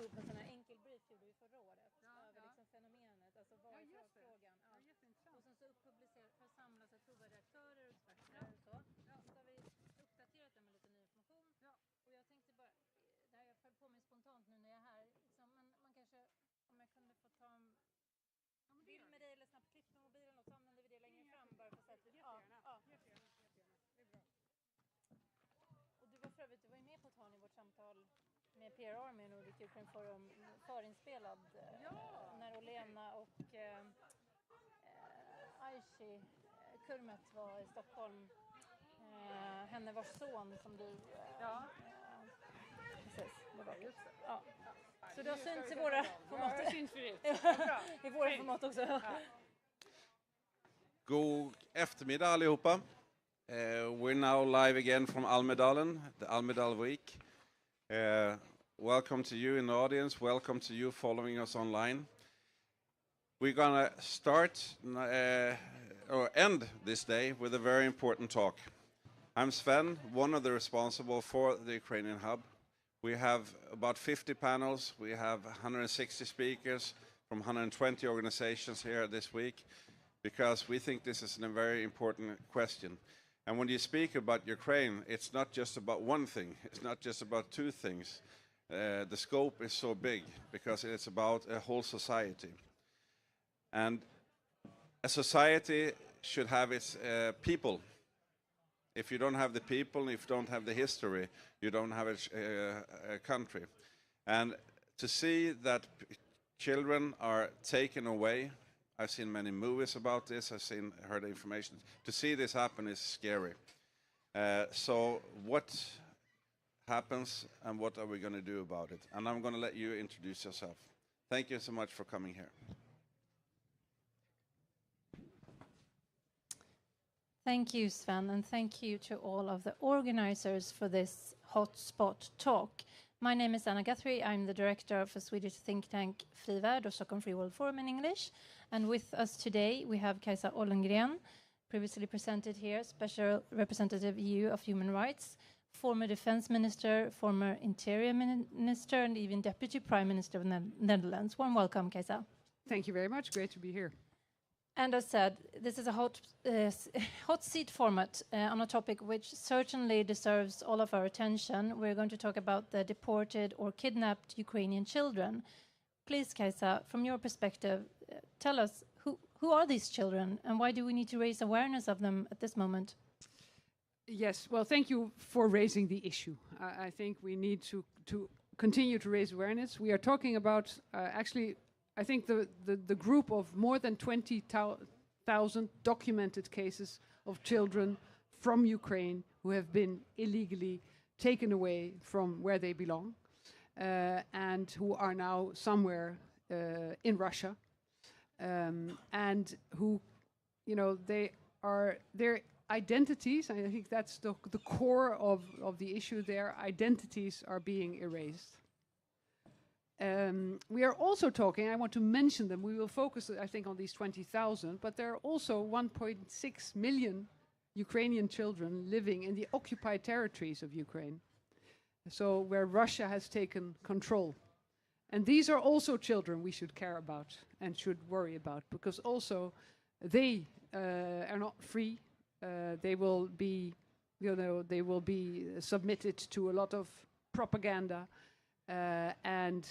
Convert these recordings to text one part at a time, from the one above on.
ihop en sån här enkel brief gjorde vi förra året över liksom fenomenet, alltså vad är frågan. Och sen så upppublicerat för att samla så trovärdiga aktörer och experter och så. Så har vi uppdaterat det med lite ny information. Och jag tänkte bara, det här jag föll på mig spontant nu när jag är här, liksom, men man kanske, om jag kunde få ta en bild med dig eller snabbt klipp med mobilen och så använder vi det längre fram bara för att sätta jättegärna. Det är bra. Och du var ju med på ett hörn i vårt samtal med PR Army och Ukrainian Forum förinspelad när Olena och Aishi Kurmet var i Stockholm. Henne var son som du... precis, det var just det. Ja. Så det har synts i våra format. Ja, det syns förut. I våra format också. Ja. God eftermiddag allihopa. We're now live again from Almedalen, the Almedal Week. Welcome to you in the audience. Welcome to you following us online. We're going to start or end this day with a very important talk. I'm Sven, one of the responsible for the Ukrainian Hub. We have about 50 panels. We have 160 speakers from 120 organizations here this week because we think this is a very important question. And when you speak about Ukraine, it's not just about one thing. It's not just about two things. The scope is so big because it's about a whole society. And a society should have its people. If you don't have the people, if you don't have the history, you don't have a country. And to see that children are taken away, I've seen many movies about this, heard information. To see this happen is scary. So what happens and what are we going to do about it? And I'm going to let you introduce yourself. Thank you so much for coming here. Thank you, Sven, and thank you to all of the organizers for this hotspot talk. My name is Anna Guthrie. I'm the director of a Swedish think tank, Fri Värld, or Stockholm Free World Forum in English. And with us today, we have Kajsa Ollengren, previously presented here, Special Representative EU of Human Rights, former Defense Minister, former Interior Minister, and even Deputy Prime Minister of the Netherlands. Warm welcome, Kajsa. Thank you very much. Great to be here. And as said, this is a hot seat format on a topic which certainly deserves all of our attention. We're going to talk about the deported or kidnapped Ukrainian children. Please, Kajsa, from your perspective, tell us who are these children and why do we need to raise awareness of them at this moment? Yes, well, thank you for raising the issue. I think we need to continue to raise awareness. We are talking about actually, I think the group of more than 20,000 documented cases of children from Ukraine who have been illegally taken away from where they belong and who are now somewhere in Russia and who, you know, their identities, I think that's the core of the issue, their identities are being erased. We are also talking, I want to mention them, we will focus, I think, on these 20,000, but there are also 1.6 million Ukrainian children living in the occupied territories of Ukraine, so where Russia has taken control. And these are also children we should care about and should worry about, because also they are not free. They will be, you know, they will be submitted to a lot of propaganda. And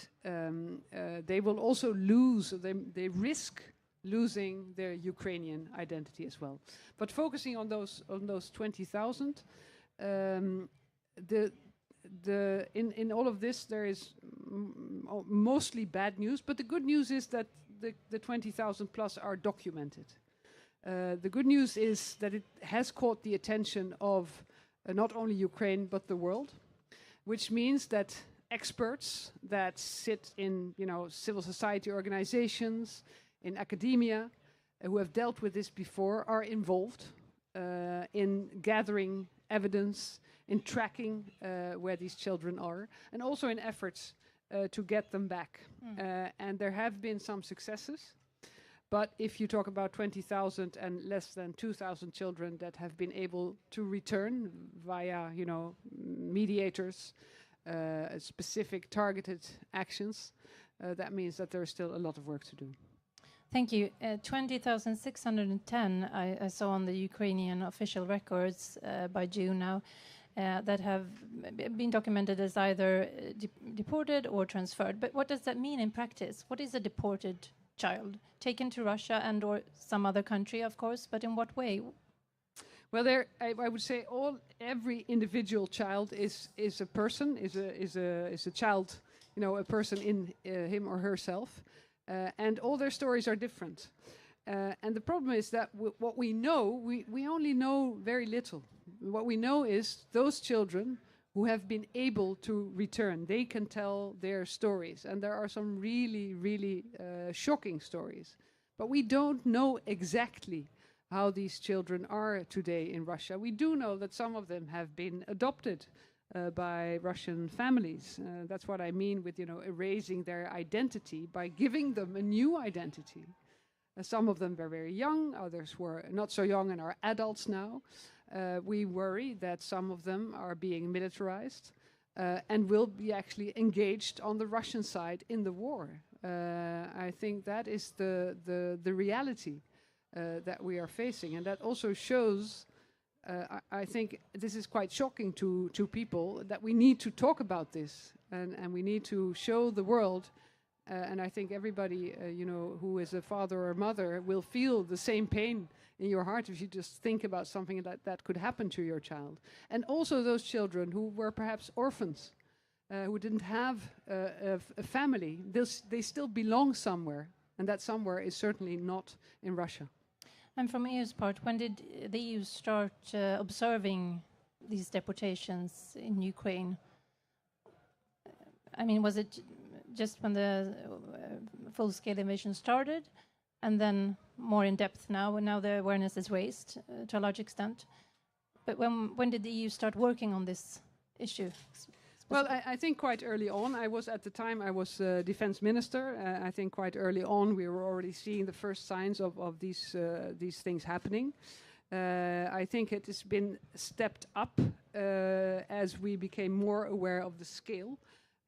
they will also lose, they risk losing their Ukrainian identity as well. But focusing on those 20,000, in all of this there is mostly bad news, but the good news is that the 20,000 plus are documented. The good news is that it has caught the attention of not only Ukraine but the world, which means that experts that sit in, you know, civil society organizations, in academia, who have dealt with this before, are involved in gathering evidence, in tracking where these children are, and also in efforts to get them back. And there have been some successes. But if you talk about 20,000 and less than 2,000 children that have been able to return via, you know, mediators, specific targeted actions, that means that there's still a lot of work to do. Thank you. 20,610 I saw on the Ukrainian official records by June now that have been documented as either deported or transferred. But what does that mean in practice? What is a deported child? Taken to Russia and or some other country, of course, but in what way? Well, I would say every individual child is a person, is a child, a person in him or herself. And all their stories are different. And the problem is that what we know, we only know very little. What we know is those children who have been able to return, they can tell their stories. And there are some really, really shocking stories. But we don't know exactly how these children are today in Russia. We do know that some of them have been adopted by Russian families. That's what I mean with, erasing their identity by giving them a new identity. Some of them were very young, others were not so young and are adults now. We worry that some of them are being militarized and will be actually engaged on the Russian side in the war. I think that is the reality that we are facing, and that also shows I think this is quite shocking to people, that we need to talk about this and we need to show the world. And I think everybody, who is a father or a mother will feel the same pain in your heart if you just think about something that could happen to your child. And also those children who were perhaps orphans, who didn't have a family, they still belong somewhere. And that somewhere is certainly not in Russia. And from EU's part, when did the EU start observing these deportations in Ukraine? I mean, was it just when the full-scale invasion started, and then more in depth now, and now the awareness is raised to a large extent? But when did the EU start working on this issue? Well, I think quite early on. At the time I was defense minister. I think quite early on we were already seeing the first signs of these things happening. I think it has been stepped up as we became more aware of the scale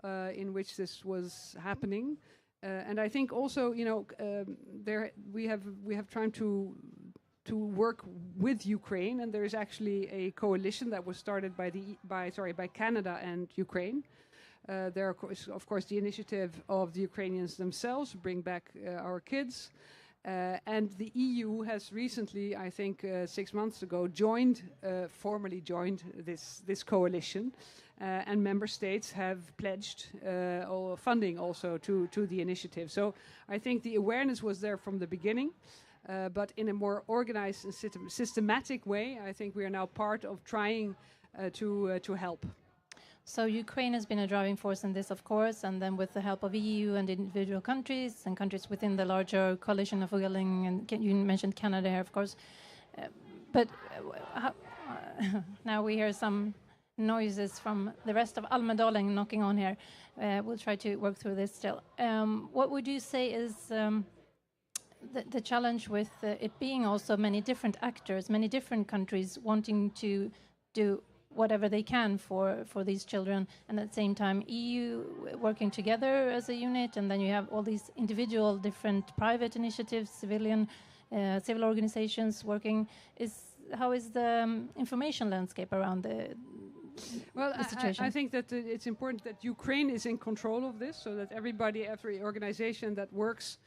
in which this was happening. And I think also, we have tried to work with Ukraine, and there is actually a coalition that was started by Canada and Ukraine. There are of course the initiative of the Ukrainians themselves, Bring Back Our Kids, and the EU has recently, I think 6 months ago, formally joined this coalition, and member states have pledged funding also to the initiative. So I think the awareness was there from the beginning. But in a more organized and systematic way, I think we are now part of trying to help. So Ukraine has been a driving force in this, of course, and then with the help of EU and individual countries and countries within the larger coalition of willing, and you mentioned Canada here, of course. Now we hear some noises from the rest of Almedalen knocking on here. We'll try to work through this still. What would you say is the challenge with it being also many different actors, many different countries wanting to do whatever they can for these children, and at the same time EU working together as a unit, and then you have all these individual different private initiatives, civil organizations working. How is the information landscape around the situation? I think that it's important that Ukraine is in control of this, so that every organization that works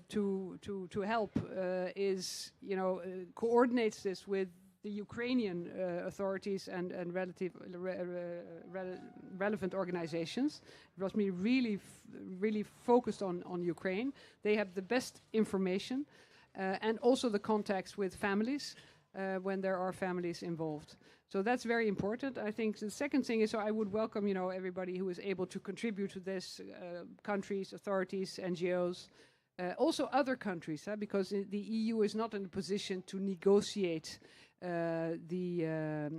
to help coordinates this with the Ukrainian authorities and relevant organizations. It was really focused on Ukraine. They have the best information and also the contacts with families when there are families involved. So that's very important. I think the second thing is, so I would welcome everybody who is able to contribute to this, countries, authorities, NGOs. Also other countries, because the EU is not in a position to negotiate the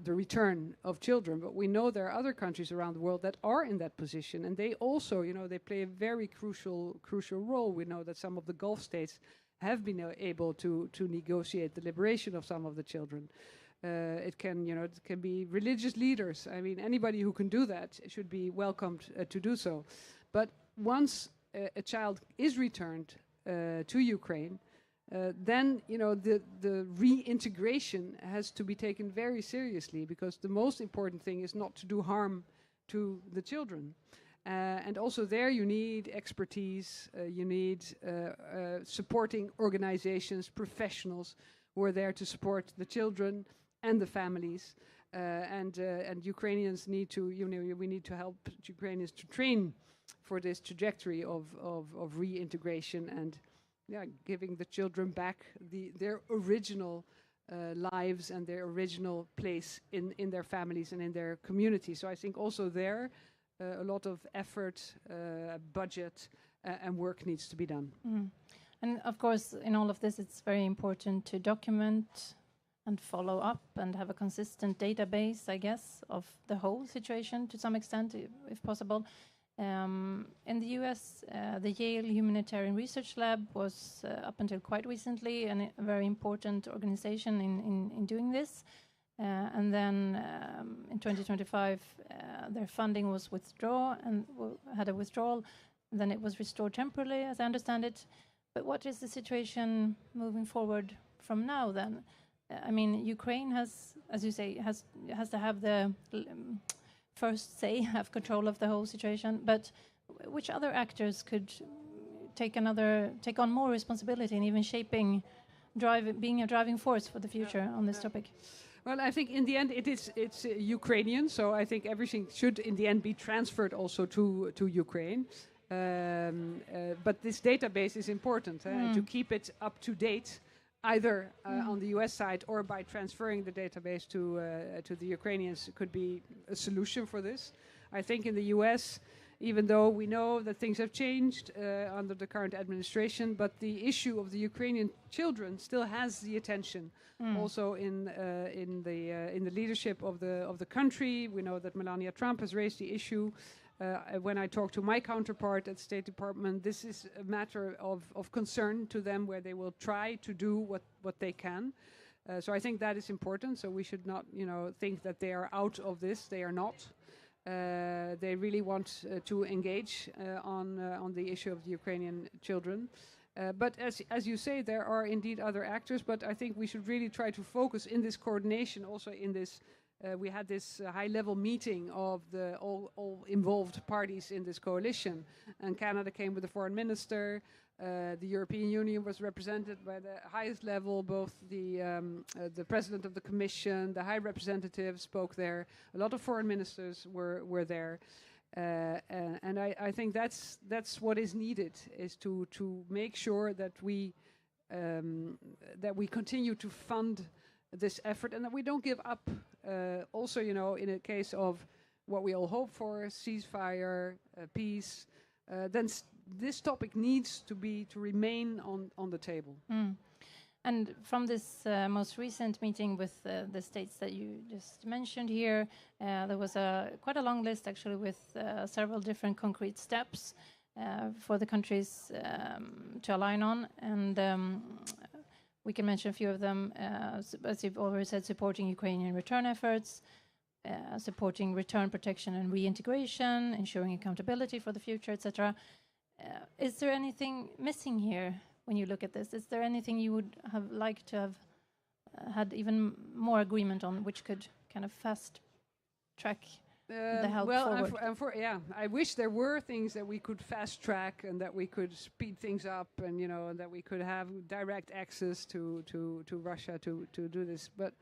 return of children. But we know there are other countries around the world that are in that position, and they also, they play a very crucial role. We know that some of the Gulf states have been able to negotiate the liberation of some of the children. It can be religious leaders. I mean, anybody who can do that should be welcomed to do so. But once a child is returned to Ukraine, then the reintegration has to be taken very seriously, because the most important thing is not to do harm to the children. And also there you need expertise, you need supporting organizations, professionals who are there to support the children and the families. And Ukrainians need to, we need to help Ukrainians to train for this trajectory of reintegration and giving the children back their original lives and their original place in their families and in their community. So I think also there a lot of effort, budget and work needs to be done. Mm. And of course, in all of this, it's very important to document and follow up and have a consistent database, I guess, of the whole situation to some extent, if possible. In the US, the Yale Humanitarian Research Lab was up until quite recently a very important organization in doing this. And then in 2025, their funding was withdrawn and had a withdrawal. Then it was restored temporarily, as I understand it. But what is the situation moving forward from now then? I mean, Ukraine has, as you say, has to have the first say, have control of the whole situation. But which other actors could take on more responsibility and even being a driving force for the future on this topic? Well, I think in the end it's Ukrainian, so I think everything should in the end be transferred also to Ukraine. But this database is important to keep it up to date, either on the US side or by transferring the database to the Ukrainians could be a solution for this. I think in the US, even though we know that things have changed under the current administration, but the issue of the Ukrainian children still has the attention. Also in the leadership of the country, we know that Melania Trump has raised the issue. When I talk to my counterpart at State Department, this is a matter of concern to them, where they will try to do what they can. So I think that is important. So we should not, think that they are out of this. They are not. They really want to engage on the issue of the Ukrainian children. But as you say, there are indeed other actors. But I think we should really try to focus in this coordination, also in this. We had this high-level meeting of all involved parties in this coalition, and Canada came with the foreign minister. The European Union was represented by the highest level. Both the president of the Commission, the High Representative spoke there. A lot of foreign ministers were there, and I think that's what is needed, is to make sure that we continue to fund this effort and that we don't give up. Also, in a case of what we all hope for, ceasefire, peace, then this topic needs to remain on the table. And from this most recent meeting with the states that you just mentioned here, there was quite a long list actually with several different concrete steps for the countries to align on. And we can mention a few of them, as you've already said, supporting Ukrainian return efforts, supporting return protection and reintegration, ensuring accountability for the future, etc. Is there anything missing here when you look at this? Is there anything you would have liked to have had even more agreement on, which could kind of fast track the help forward? I wish there were things that we could fast track and that we could speed things up, and that we could have direct access to Russia to do this. But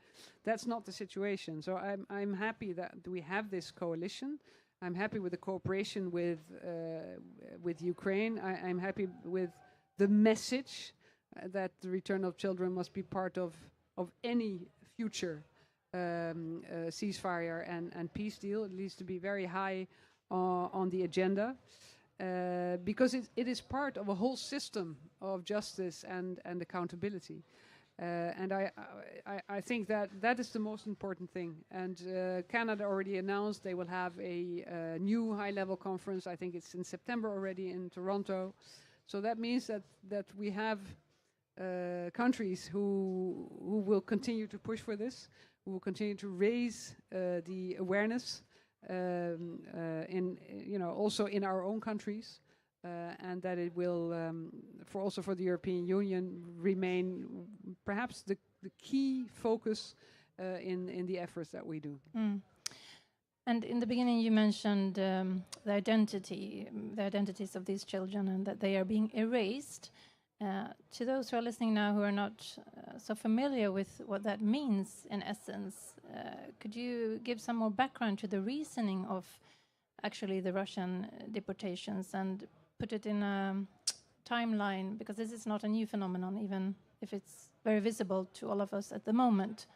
that's not the situation. So I'm happy that we have this coalition. I'm happy with the cooperation with Ukraine. I'm happy with the message that the return of children must be part of any future ceasefire and peace deal. It needs to be very high on the agenda, because it is part of a whole system of justice and accountability. And I think that is the most important thing. And Canada already announced they will have a new high-level conference. I think it's in September already in Toronto. So that means that we have countries who will continue to push for this, who will continue to raise the awareness also in our own countries, and that it will, for the European Union, remain perhaps the key focus in the efforts that we do. Mm. And in the beginning, you mentioned the identities of these children, and that they are being erased. To those who are listening now who are not so familiar with what that means in essence, could you give some more background to the reasoning of actually the Russian deportations and put it in a timeline? Because this is not a new phenomenon, even if it's very visible to all of us at the moment.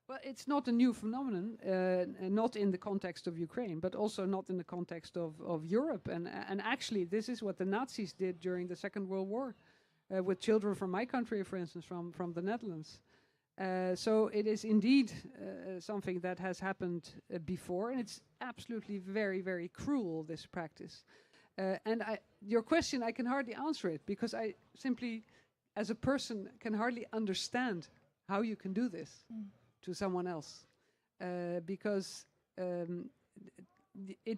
Well, it's not a new phenomenon, not in the context of Ukraine, but also not in the context of Europe. And actually, this is what the Nazis did during the Second World War with children from my country, for instance, from the Netherlands. So it is indeed something that has happened before, and it's absolutely very, very cruel, this practice. And your question, I can hardly answer it, because I simply, as a person, can hardly understand how you can do this. To someone else, because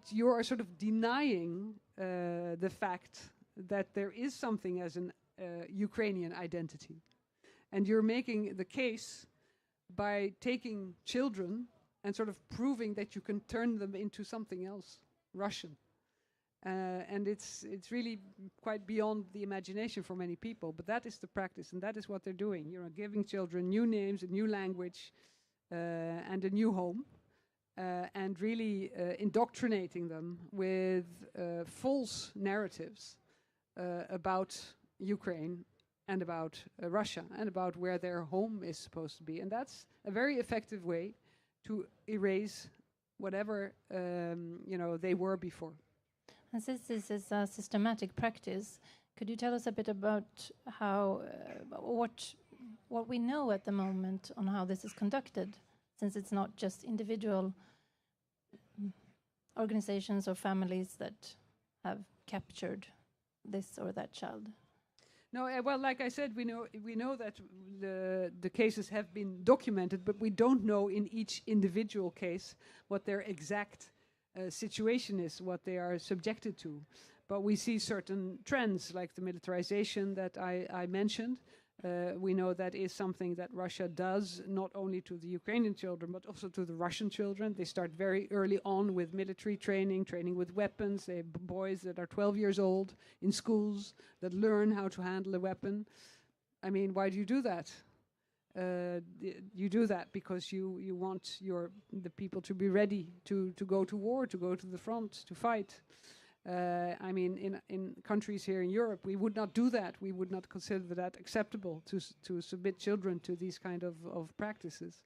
you are sort of denying the fact that there is something as an Ukrainian identity, and you're making the case by taking children and sort of proving that you can turn them into something else, Russian, and it's really quite beyond the imagination for many people. But that is the practice, and that is what they're doing. Giving children new names, a new language. And a new home, and really indoctrinating them with false narratives about Ukraine and about Russia and about where their home is supposed to be. And that's a very effective way to erase whatever they were before. And since this is a systematic practice, could you tell us a bit about how what we know at the moment on how this is conducted, since it's not just individual organizations or families that have captured this or that child? No, well, like I said, we know that the cases have been documented, but we don't know in each individual case what their exact situation is, what they are subjected to. But we see certain trends, like the militarization that I mentioned. We know that is something that Russia does, not only to the Ukrainian children, but also to the Russian children. They start very early on with military training with weapons. They have boys that are 12 years old in schools that learn how to handle a weapon. I mean, why do you do that? You do that because you want the people to be ready to go to war, to go to the front, to fight. I mean, in countries here in Europe, we would not do that. We would not consider that acceptable to submit children to these kind of practices.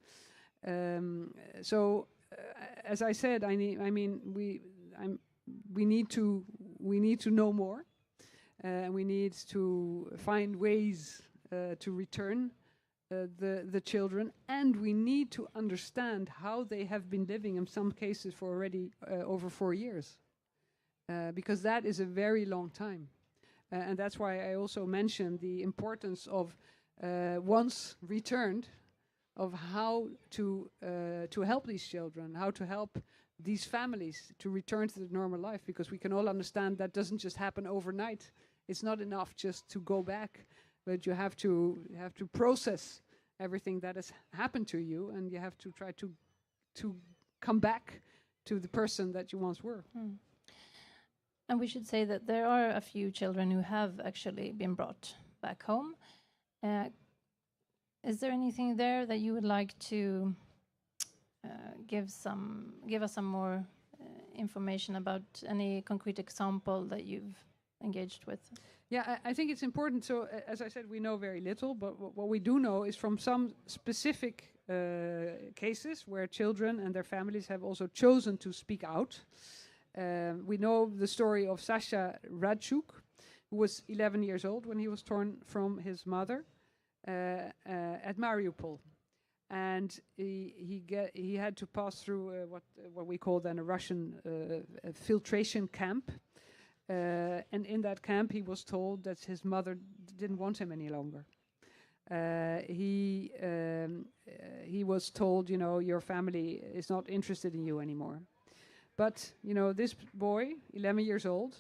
So, as I said, we need to know more, and we need to find ways to return the children, and we need to understand how they have been living in some cases for already over 4 years. Because that is a very long time. And that's why I also mentioned the importance of, once returned, of how to help these children, how to help these families to return to the normal life, because we can all understand that doesn't just happen overnight. It's not enough just to go back, but you have to process everything that has happened to you, and you have to try to come back to the person that you once were. And we should say that there are a few children who have actually been brought back home. Is there anything there that you would like to give us some more information about, any concrete example that you've engaged with? Yeah, I think it's important. So, as I said, we know very little, but what we do know is from some specific cases where children and their families have also chosen to speak out. We know the story of Sasha Radchuk, who was 11 years old when he was torn from his mother at Mariupol, and he had to pass through what we call then a Russian filtration camp, And in that camp, he was told that his mother didn't want him any longer. He was told, your family is not interested in you anymore. But, this boy, 11 years old,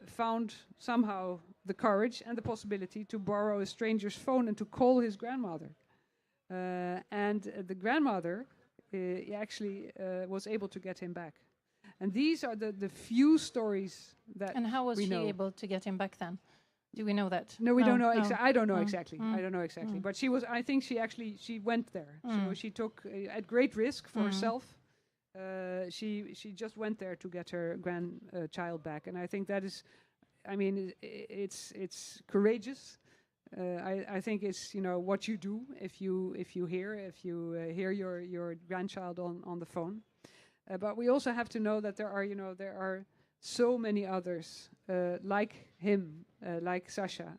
found somehow the courage and the possibility to borrow a stranger's phone and to call his grandmother. And the grandmother actually was able to get him back. And these are the few stories that. And how was she able to get him back then? Do we know that? No, we don't know. I don't know exactly. Mm. I don't know exactly. But she was. I think she went there. So she took at great risk for herself. She just went there to get her grandchild back, and I think that is. I mean, it's courageous. I think it's what you do if you hear your grandchild on the phone. But we also have to know that there are so many others like him, like Sasha,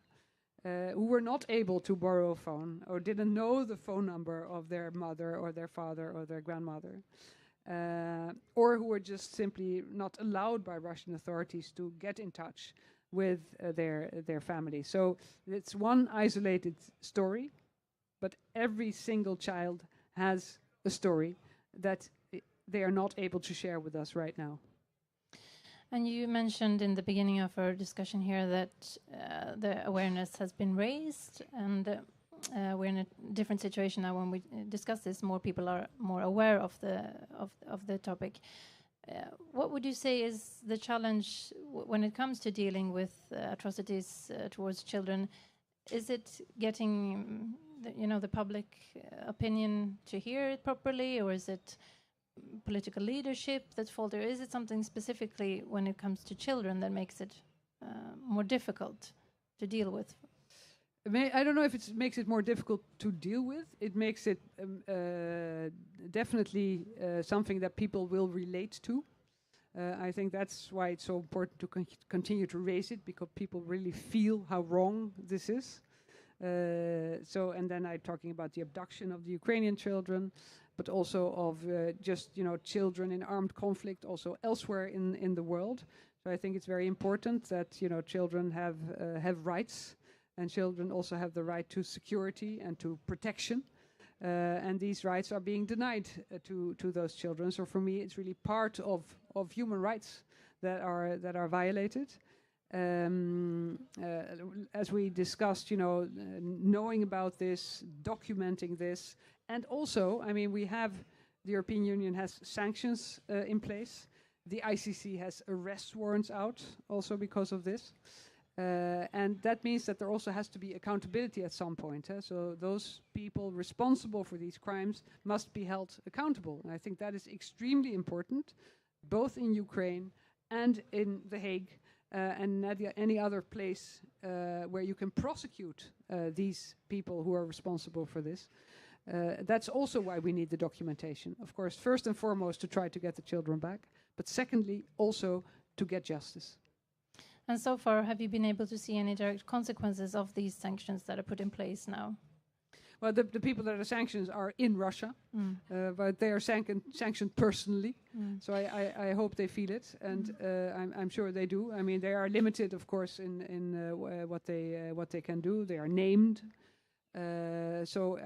who were not able to borrow a phone or didn't know the phone number of their mother or their father or their grandmother, or who were just simply not allowed by Russian authorities to get in touch with their family. So it's one isolated story, but every single child has a story that they are not able to share with us right now. And you mentioned in the beginning of our discussion here that the awareness has been raised, and we're in a different situation now. When we discuss this, more people are more aware of the topic. What would you say is the challenge when it comes to dealing with atrocities towards children? Is it getting the public opinion to hear it properly, or is it political leadership that's falter? Is it something specifically when it comes to children that makes it more difficult to deal with? I don't know if it makes it more difficult to deal with. It makes it definitely something that people will relate to. I think that's why it's so important to continue to raise it, because people really feel how wrong this is. And then I'm talking about the abduction of the Ukrainian children, but also of just children in armed conflict also elsewhere in the world. So I think it's very important that children have rights, and children also have the right to security and to protection. And these rights are being denied to those children. So for me, it's really part of human rights that are violated. As we discussed, knowing about this, documenting this, and also, the European Union has sanctions in place. The ICC has arrest warrants out also because of this. And that means that there also has to be accountability at some point. So those people responsible for these crimes must be held accountable. And I think that is extremely important, both in Ukraine and in The Hague, and any other place where you can prosecute these people who are responsible for this. That's also why we need the documentation. Of course, first and foremost, to try to get the children back, but secondly, also to get justice. And so far, have you been able to see any direct consequences of these sanctions that are put in place now? Well, the people that are sanctioned are in Russia, but they are sanctioned personally. So I hope they feel it, and I'm sure they do. I mean, they are limited, of course, in what they can do. They are named. So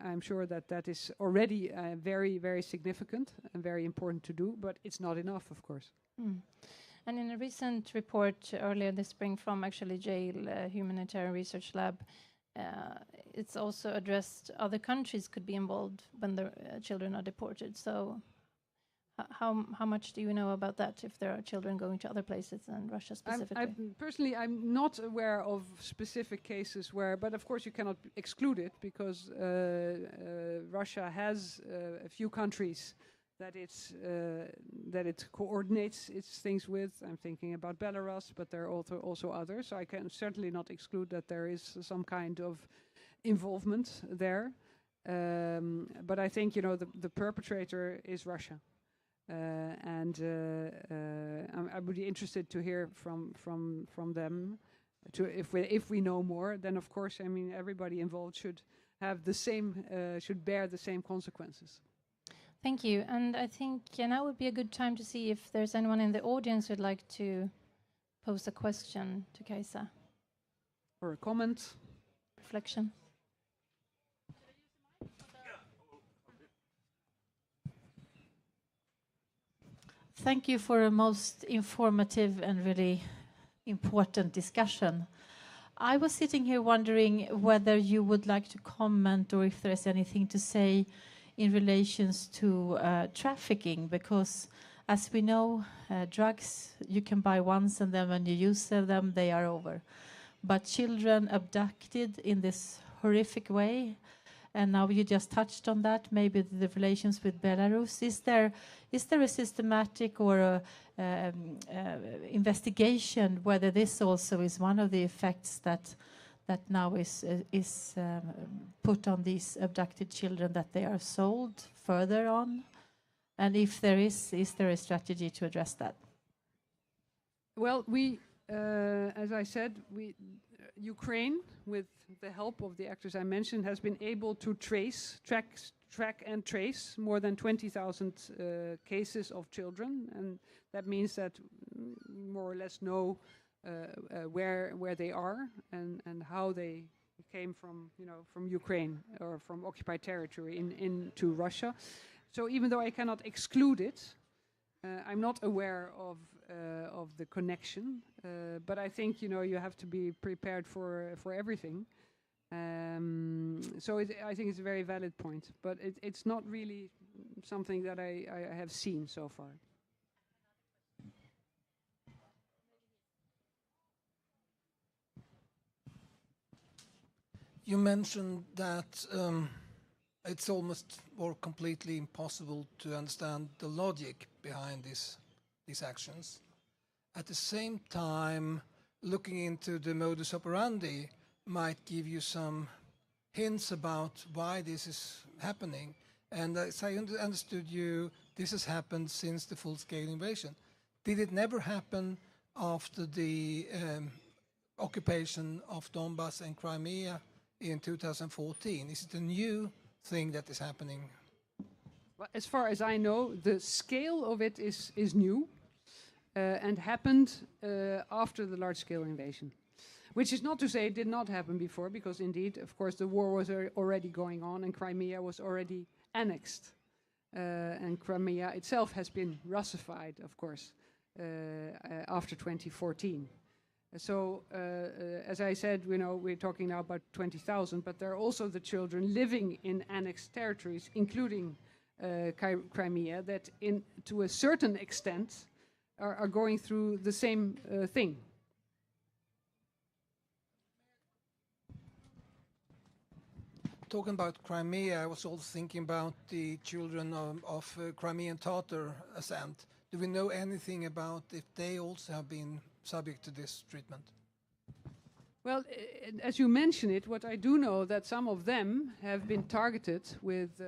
I'm sure that is already very, very significant and very important to do, but it's not enough, of course. And in a recent report earlier this spring from actually Jail Humanitarian Research Lab, it's also addressed other countries could be involved when the children are deported. So how much do you know about that, if there are children going to other places than Russia specifically? Personally, I'm not aware of specific cases where, but of course you cannot exclude it, because Russia has a few countries that it coordinates its things with. I'm thinking about Belarus, but there are also others. So I can certainly not exclude that there is some kind of involvement there. But I think the perpetrator is Russia, and I would be interested to hear from them. If we know more, then of course everybody involved should have the same should bear the same consequences. Thank you. And I think now would be a good time to see if there's anyone in the audience who'd like to pose a question to Kajsa? Or a comment? Reflection? Thank you for a most informative and really important discussion. I was sitting here wondering whether you would like to comment or if there's anything to say in relations to trafficking, because as we know, drugs you can buy once and then when you use them, they are over. But children abducted in this horrific way, and now you just touched on that, maybe the relations with Belarus. Is there a systematic or investigation whether this also is one of the effects that now is put on these abducted children, that they are sold further on? And if there is there a strategy to address that? Well, as I said, Ukraine, with the help of the actors I mentioned, has been able to track and trace more than 20,000 cases of children, and that means that more or less know where they are and how they came from Ukraine or from occupied territory into Russia. So even though I cannot exclude it, I'm not aware of the connection, but I think you have to be prepared for everything. So I think it's a very valid point, but it's not really something that I have seen so far. You mentioned that it's almost or completely impossible to understand the logic behind these actions. At the same time, looking into the modus operandi might give you some hints about why this is happening. And as I understood you, this has happened since the full-scale invasion. Did it never happen after the occupation of Donbass and Crimea in 2014? Is it a new thing that is happening? Well, as far as I know, the scale of it is new and happened after the large-scale invasion. Which is not to say it did not happen before, because indeed, of course, the war was already going on and Crimea was already annexed. And Crimea itself has been Russified, of course, after 2014. So, as I said, we're talking now about 20,000, but there are also the children living in annexed territories, including Crimea, that to a certain extent are going through the same thing. Talking about Crimea, I was also thinking about the children of Crimean Tatar ascent. Do we know anything about if they also have been subject to this treatment? Well, as you mention it, what I do know that some of them have been targeted with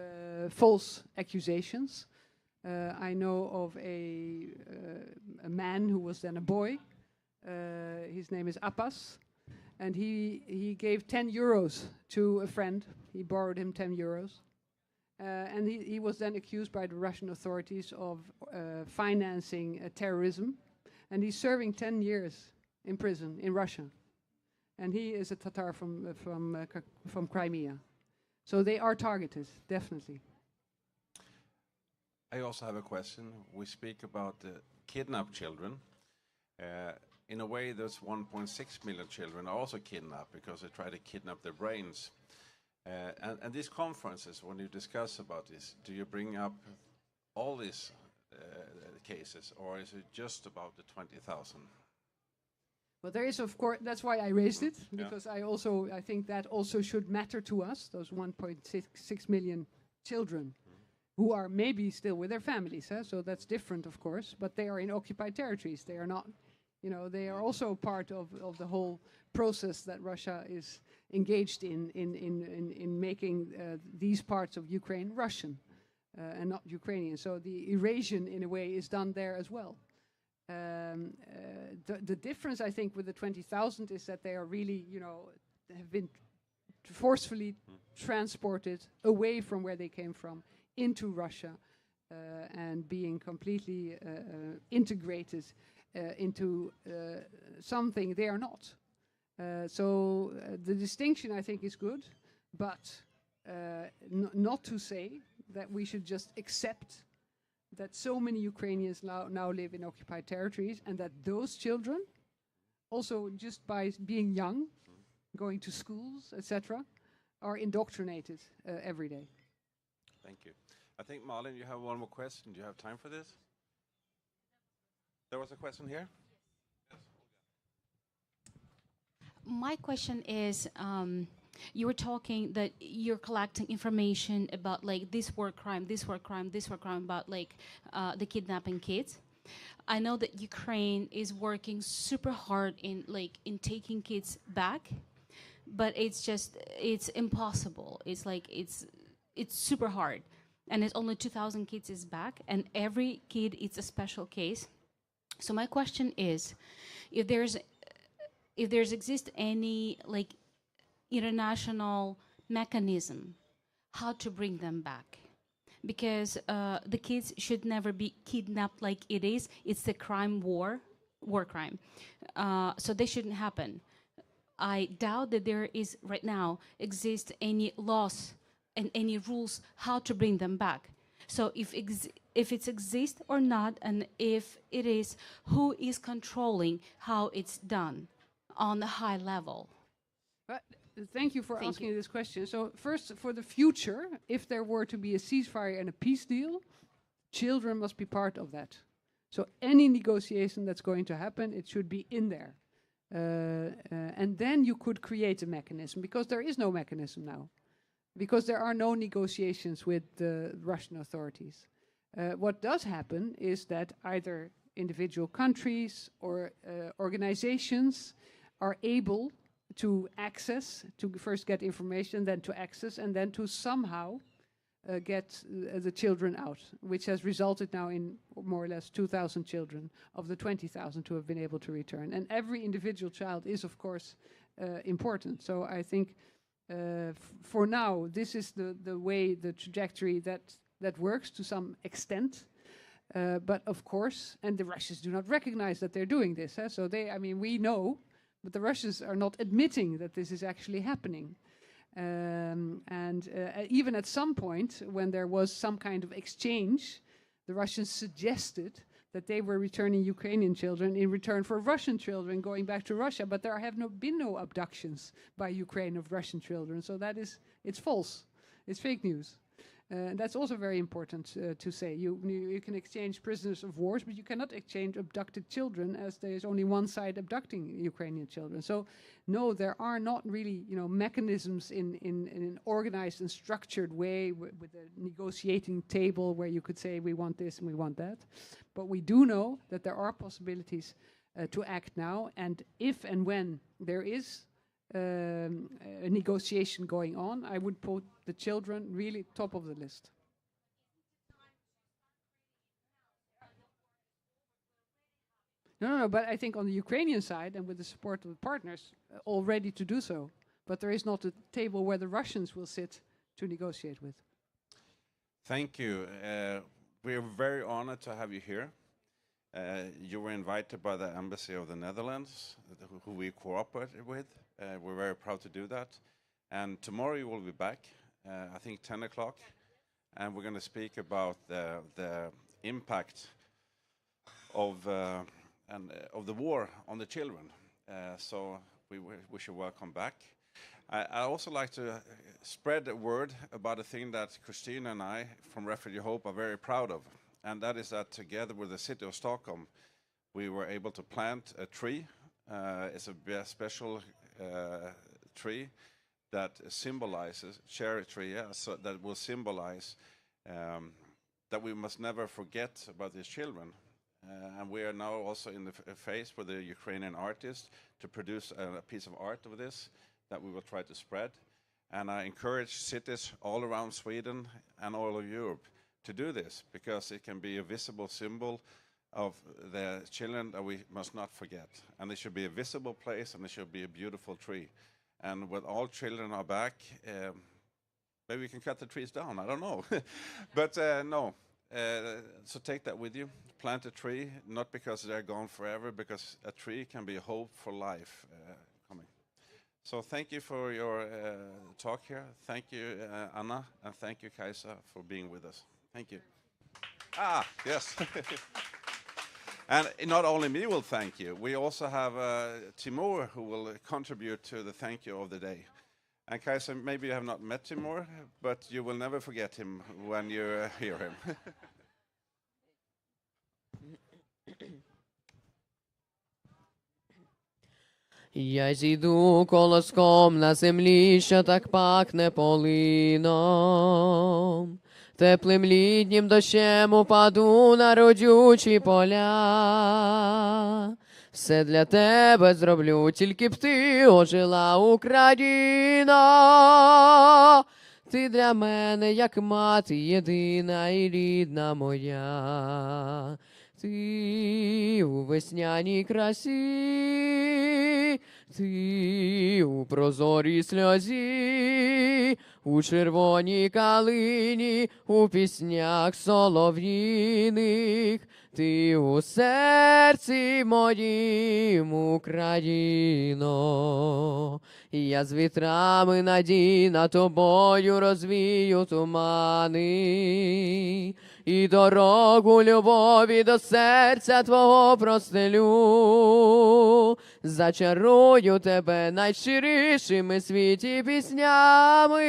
false accusations. I know of a man who was then a boy. His name is Appas. And he gave 10 euros to a friend. He borrowed him 10 euros. And he was then accused by the Russian authorities of financing terrorism. And he's serving 10 years in prison in Russia. And he is a Tatar from Crimea. So they are targeted, definitely. I also have a question. We speak about kidnapped children. In a way, those 1.6 million children are also kidnapped because they try to kidnap their brains. And these conferences, when you discuss about this, do you bring up all these cases, or is it just about the 20,000? Well, there is, of course, that's why I raised it, because I think that also should matter to us, those 1.6 million children who are maybe still with their families. So that's different, of course, but they are in occupied territories. They are not. They are also part of the whole process that Russia is engaged in making these parts of Ukraine Russian and not Ukrainian. So the erasure, in a way, is done there as well. The difference, I think, with the 20,000 is that they are really, have been forcefully transported away from where they came from into Russia and being completely integrated. into something they are not. So the distinction, I think, is good, but not to say that we should just accept that so many Ukrainians now live in occupied territories, and that those children, also just by being young, going to schools, etc., are indoctrinated every day. Thank you. I think, Malin, you have one more question. Do you have time for this? There was a question here? My question is, you were talking that you're collecting information about like this war crime about like the kidnapping kids. I know that Ukraine is working super hard in taking kids back, but it's impossible. It's like it's super hard, and it's only 2,000 kids is back, and every kid is a special case. So my question is, if there's exist any like international mechanism how to bring them back, because the kids should never be kidnapped like it is. It's a crime, war crime. So they shouldn't happen. I doubt that there is right now exist any laws and any rules how to bring them back. So if it exists or not, and if it is, who is controlling how it's done on a high level? Thank you for asking this question. So first, for the future, if there were to be a ceasefire and a peace deal, children must be part of that. So any negotiation that's going to happen, it should be in there. And then you could create a mechanism, because there is no mechanism now, because there are no negotiations with the Russian authorities. What does happen is that either individual countries or organizations are able to access, to first get information, then to access, and then to somehow get the children out, which has resulted now in more or less 2,000 children of the 20,000 who have been able to return. And every individual child is, of course, important. So I think for now, this is the way, the trajectory that works to some extent. But of course, and the Russians do not recognize that they're doing this. So we know, but the Russians are not admitting that this is actually happening. Even at some point, when there was some kind of exchange, the Russians suggested that they were returning Ukrainian children in return for Russian children going back to Russia. But there have been no abductions by Ukraine of Russian children. So it's false. It's fake news. That's also very important to say. You can exchange prisoners of war, but you cannot exchange abducted children, as there is only one side abducting Ukrainian children. So, no, there are not really, mechanisms in an organized and structured way with a negotiating table where you could say we want this and we want that. But we do know that there are possibilities to act now, and if and when there is a negotiation going on, I would put the children really top of the list. No, but I think on the Ukrainian side, and with the support of the partners, all ready to do so. But there is not a table where the Russians will sit to negotiate with. Thank you. We are very honored to have you here. You were invited by the Embassy of the Netherlands, who we cooperate with. We're very proud to do that. And tomorrow you will be back, I think 10 o'clock, and we're going to speak about the impact of the war on the children. So we wish you welcome back. I also like to spread a word about a thing that Christina and I from Refugee Hope are very proud of, and that is that together with the city of Stockholm, we were able to plant a tree. It's a special tree that symbolizes, cherry tree, so that will symbolize that we must never forget about these children. And we are now also in the phase with the Ukrainian artists to produce a piece of art of this that we will try to spread. And I encourage cities all around Sweden and all of Europe to do this, because it can be a visible symbol of the children that we must not forget. And it should be a visible place, and it should be a beautiful tree. And when all children are back, maybe we can cut the trees down, I don't know. But no, So take that with you. Plant a tree, not because they're gone forever, because a tree can be a hope for life coming. So thank you for your talk here. Thank you, Anna, and thank you, Kaisa, for being with us. Thank you. Ah, yes. And not only me will thank you, we also have Timur who will contribute to the thank you of the day. And Kaisa, maybe you have not met Timur, but you will never forget him when you hear him. Я зійду колоском на землі, що так пахне полином. Теплим літнім дощем упаду на родючі поля. Все для тебе зроблю, тільки б ти ожила, Україна. Ти для мене, як мати, єдина і рідна моя. Ти у весняній красі, ти у прозорій сльозі, у червоній калині, у піснях солов'їних, ти у серці моїм, Україно. Я з вітрами надій над тобою розвію тумани, і дорогу любові до серця твого простелю. Зачарую тебе найщирішими світі піснями.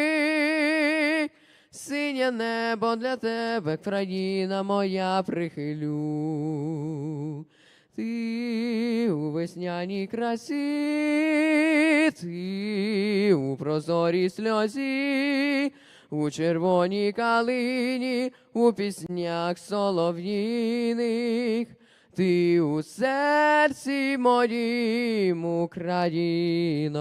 Синє небо для тебе, країна моя, прихилю. Ти у весняній красі, ти у прозорій сльозі, у червоній калині, у піснях солов'їних, ти у серці моїм, Україно.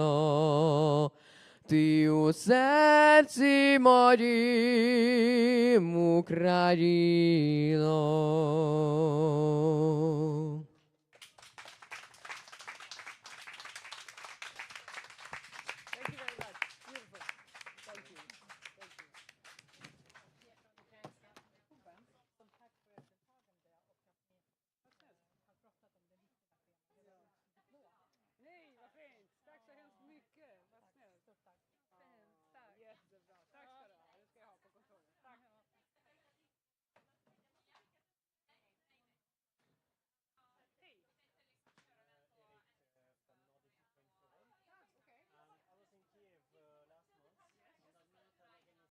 Ти у серці моїм, Україно.